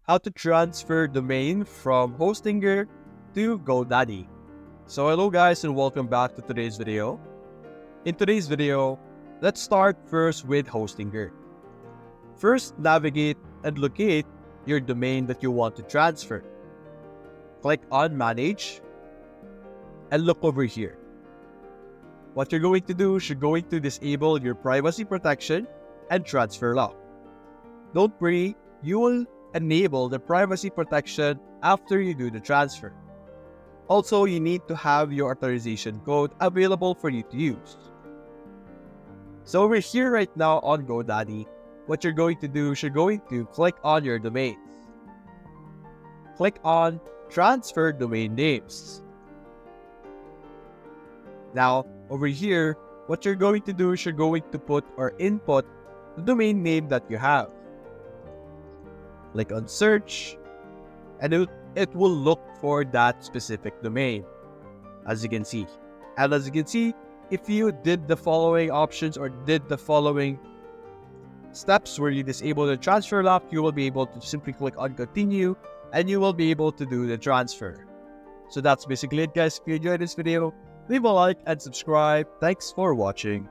how to transfer domain from Hostinger to Godaddy. So hello guys and welcome back to today's video. In today's video, let's start first with Hostinger. First, navigate and locate your domain that you want to transfer. Click on Manage and look over here. What you're going to do is you're going to disable your privacy protection and transfer lock. Don't worry, you will enable the privacy protection after you do the transfer. Also, you need to have your authorization code available for you to use. So over here right now on Godaddy, what you're going to do is you're going to click on your domains. Click on Transfer Domain Names. Now, over here, what you're going to do is you're going to put or input the domain name that you have. Click on Search, and it will look for that specific domain, as you can see. And as you can see, if you did the following options or did the following steps where you disable the transfer lock, you will be able to simply click on Continue, and you will be able to do the transfer. So that's basically it guys. If you enjoyed this video, leave a like and subscribe. Thanks for watching.